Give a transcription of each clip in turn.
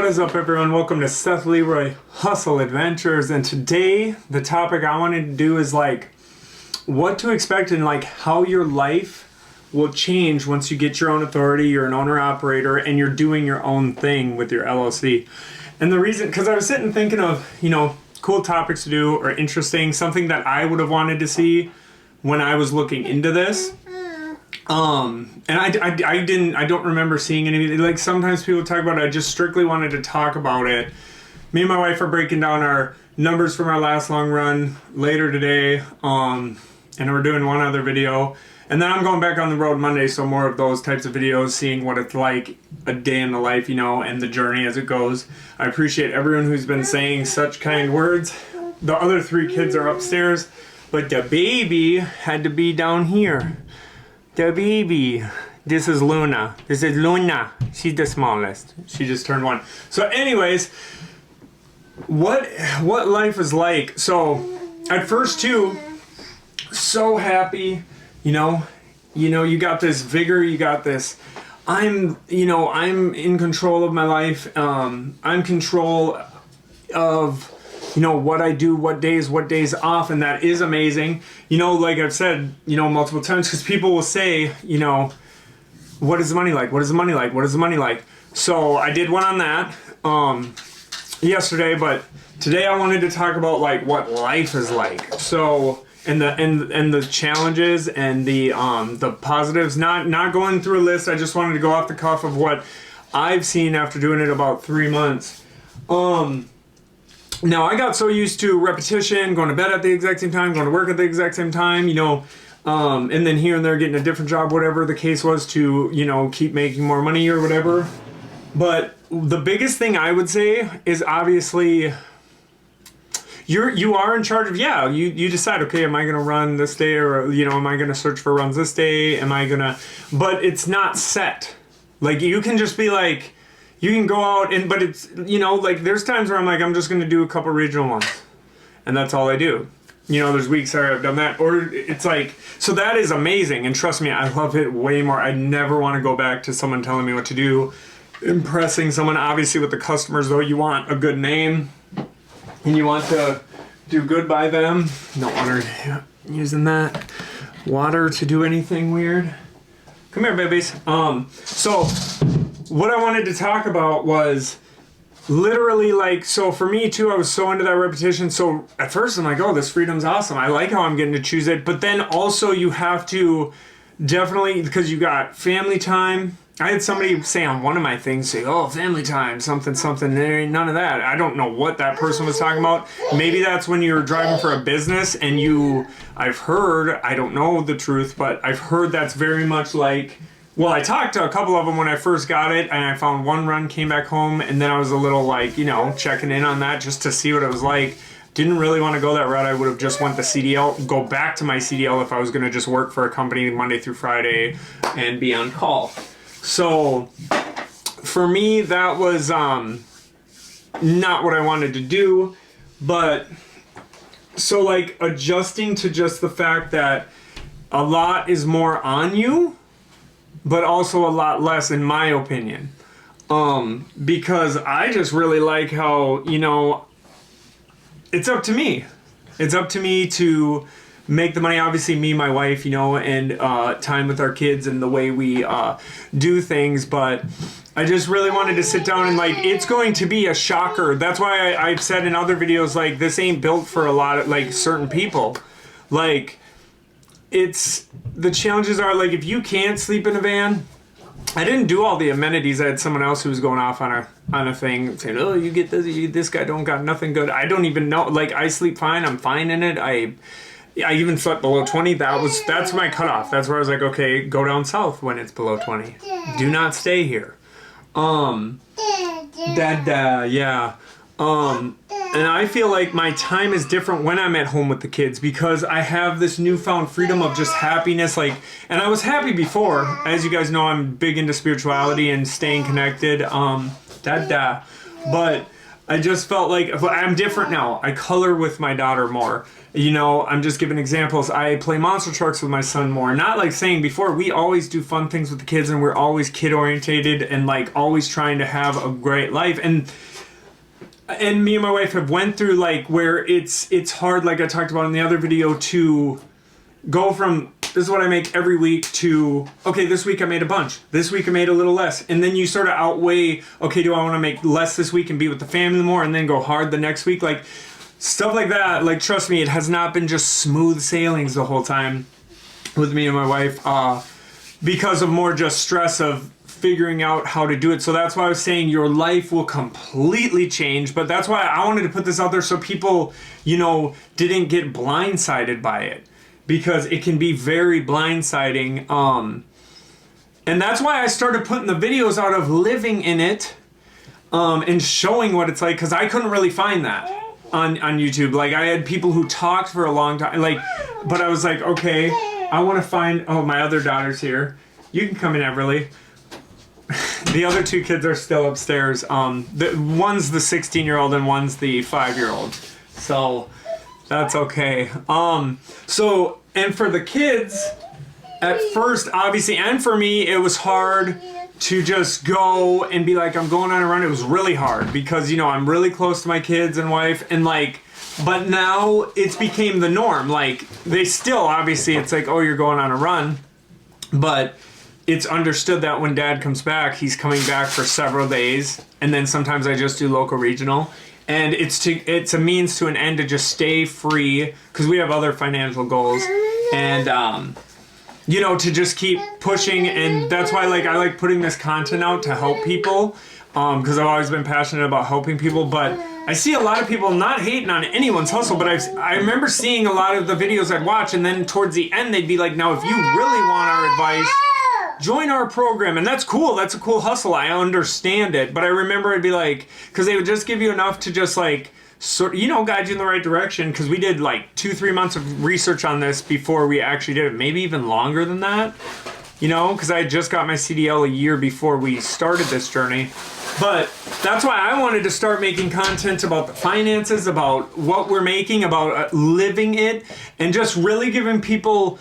is up, everyone? Welcome to Seth Leroy Hustle Adventures, and today the topic I wanted to do is like what to expect and like how your life will change once you get your own authority, you're an owner operator, and you're doing your own thing with your LLC. And the reason, because I was sitting thinking of, cool topics to do or interesting, something that I would have wanted to see when I was looking into this. And I don't remember seeing anything. Like sometimes people talk about it, I just strictly wanted to talk about it. Me and my wife are breaking down our numbers from our last long run later today. And we're doing one other video. And then I'm going back on the road Monday, so more of those types of videos, seeing what it's like a day in the life, and the journey as it goes. I appreciate everyone who's been saying such kind words. The other 3 kids are upstairs, but the baby had to be down here. The baby. This is Luna. This is Luna. She's the smallest. She just turned 1. So anyways, what life is like. So at first too, so happy, you got this vigor, you got this, I'm in control of my life. I'm in control of what I do, what days off, and that is amazing. Like I've said, multiple times, because people will say, what is the money like? What is the money like? What is the money like? So I did one on that yesterday, but today I wanted to talk about like what life is like. So and the challenges and the positives. Not going through a list. I just wanted to go off the cuff of what I've seen after doing it about 3 months. Now, I got so used to repetition, going to bed at the exact same time, going to work at the exact same time, and then here and there getting a different job, whatever the case was, to, keep making more money or whatever. But the biggest thing I would say is obviously you are in charge of, you decide, okay, am I going to run this day or, am I going to search for runs this day? But it's not set. Like, you can just be like, you can go out but it's, like there's times where I'm like, I'm just going to do a couple regional ones and that's all I do. There's weeks where I've done that, or it's like, so that is amazing. And trust me, I love it way more. I never want to go back to someone telling me what to do, impressing someone. Obviously with the customers though, you want a good name and you want to do good by them. No water, using that water to do anything weird. Come here, babies. So what I wanted to talk about was literally like, so for me too, I was so into that repetition. So at first I'm like, oh, this freedom's awesome. I like how I'm getting to choose it. But then also you have to definitely, because you got family time. I had somebody say on one of my things, oh, family time, something. There ain't none of that. I don't know what that person was talking about. Maybe that's when you're driving for a business and I've heard, I don't know the truth, but I've heard that's very much like, well, I talked to a couple of them when I first got it, and I found one run, came back home, and then I was a little like, checking in on that just to see what it was like. Didn't really want to go that route. I would have just went the CDL, go back to my CDL if I was going to just work for a company Monday through Friday and be on call. So for me, that was not what I wanted to do. But so like adjusting to just the fact that a lot is more on you, but also a lot less in my opinion. Because I just really like how, it's up to me. It's up to me to make the money, obviously me, my wife, and time with our kids and the way we do things. But I just really wanted to sit down and like, it's going to be a shocker. That's why I've said in other videos, like, this ain't built for a lot of like certain people. Like, the challenges are like, if you can't sleep in a van, I didn't do all the amenities. I had someone else who was going off on a thing saying, oh, you get this guy don't got nothing good. I don't even know. Like, I sleep fine. I'm fine in it. I even slept below 20. That's my cutoff. That's where I was like, okay, go down south when it's below 20. Do not stay here. Yeah. And I feel like my time is different when I'm at home with the kids because I have this newfound freedom of just happiness. Like, and I was happy before. As you guys know, I'm big into spirituality and staying connected. But I just felt like I'm different now. I color with my daughter more. You know, I'm just giving examples. I play monster trucks with my son more. Not like saying before, we always do fun things with the kids and we're always kid orientated and like always trying to have a great life. And me and my wife have went through like where it's hard, like I talked about in the other video, to go from this is what I make every week to, okay, this week I made a bunch. This week I made a little less. And then you sort of outweigh, okay, do I want to make less this week and be with the family more and then go hard the next week? Like stuff like that. Like, trust me, it has not been just smooth sailings the whole time with me and my wife because of more just stress of figuring out how to do it. So that's why I was saying your life will completely change. But that's why I wanted to put this out there so people, you know, didn't get blindsided by it. Because it can be very blindsiding. And that's why I started putting the videos out of living in it and showing what it's like. Because I couldn't really find that on YouTube. Like, I had people who talked for a long time. Like, but I was like, okay, I want to find... Oh, my other daughter's here. You can come in, Everly. The other two kids are still upstairs. One's the 16-year-old and one's the 5-year-old. So... that's okay. So, and for the kids, at first, obviously, and for me, it was hard to just go and be like, I'm going on a run. It was really hard because, you know, I'm really close to my kids and wife and like, but now it's became the norm. Like, they still, obviously, it's like, oh, you're going on a run, but it's understood that when dad comes back, he's coming back for several days. And then sometimes I just do local regional. And it's a means to an end to just stay free because we have other financial goals, and you know, to just keep pushing. And that's why I like putting this content out to help people because I've always been passionate about helping people. But I see a lot of people not hating on anyone's hustle, but I remember seeing a lot of the videos I'd watch, and then towards the end they'd be like, now if you really want our advice, join our program. And that's cool. That's a cool hustle. I understand it. But I remember it'd be like, because they would just give you enough to just like, sort you know, guide you in the right direction. Because we did like 2-3 months of research on this before we actually did it. Maybe even longer than that. You know, because I just got my CDL a year before we started this journey. But that's why I wanted to start making content about the finances, about what we're making, about living it, and just really giving people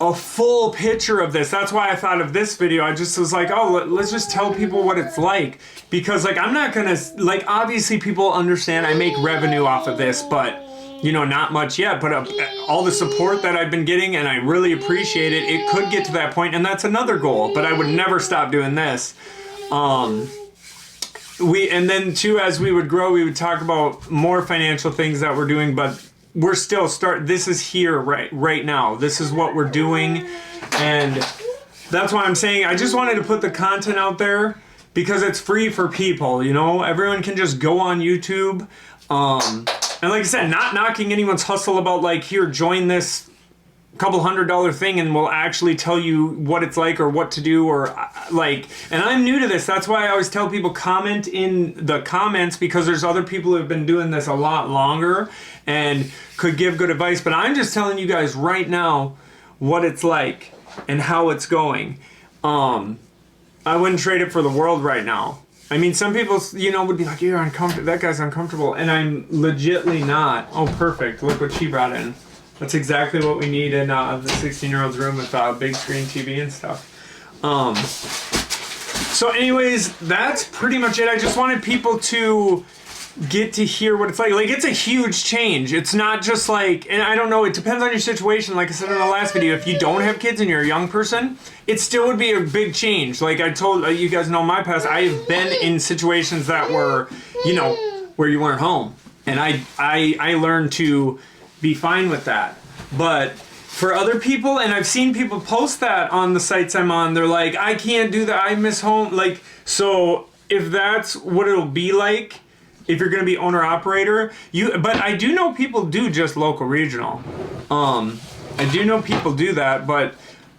a full picture of this. That's why I thought of this video. I just was like, oh, let's just tell people what it's like. Because like, I'm not gonna, like, obviously people understand I make revenue off of this, but you know, not much yet. But all the support that I've been getting, and I really appreciate it, it could get to that point, and that's another goal, but I would never stop doing this. And then too, as we would grow, we would talk about more financial things that we're doing, but we're still this is here right now. This is what we're doing. And that's why I'm saying I just wanted to put the content out there because it's free for people, you know? Everyone can just go on YouTube. And like I said, not knocking anyone's hustle about like, here, join this couple $100 thing and we'll actually tell you what it's like or what to do or like, and I'm new to this. That's why I always tell people comment in the comments because there's other people who have been doing this a lot longer and could give good advice. But I'm just telling you guys right now what it's like and how it's going. I wouldn't trade it for the world right now. I mean, some people, you know, would be like, you're uncomfortable. That guy's uncomfortable. And I'm legitly not. Oh, perfect. Look what she brought in. That's exactly what we need in the 16-year-old's room with big screen TV and stuff. So anyways, that's pretty much it. I just wanted people to get to hear what it's like. Like, it's a huge change. It's not just like, and I don't know, it depends on your situation. Like I said in the last video, if you don't have kids and you're a young person, it still would be a big change. Like I told you guys know my past, I've been in situations that were, you know, where you weren't home. And I learned to be fine with that. But for other people, and I've seen people post that on the sites I'm on, they're like, I can't do that, I miss home. Like, so if that's what it'll be like, if you're gonna be owner operator, but I do know people do just local regional. I do know people do that, but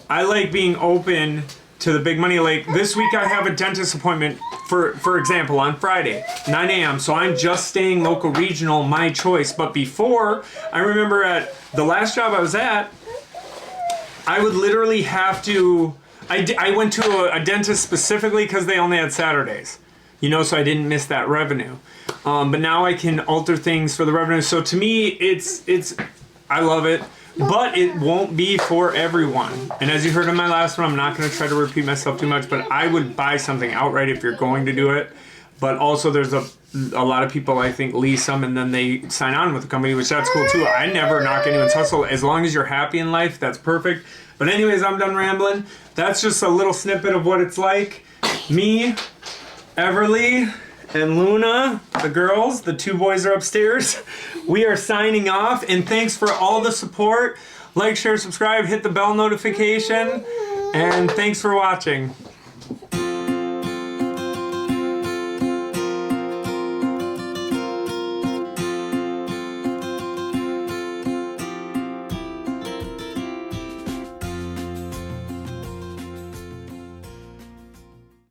I like being open to the big money. Like this week I have a dentist appointment, for example, on Friday, 9 a.m. So I'm just staying local regional, my choice. But before, I remember at the last job I was at, I would literally have to, I went to a dentist specifically because they only had Saturdays, you know, so I didn't miss that revenue. But now I can alter things for the revenue. So to me, it's I love it, but it won't be for everyone. And as you heard in my last one, I'm not going to try to repeat myself too much, but I would buy something outright if you're going to do it. But also there's a lot of people, I think, lease them and then they sign on with the company, which that's cool too. I never knock anyone's hustle. As long as you're happy in life, that's perfect. But anyways, I'm done rambling. That's just a little snippet of what it's like. Me, Everly, and Luna, the girls, the 2 boys are upstairs. We are signing off, and thanks for all the support. Like, share, subscribe, hit the bell notification, and thanks for watching.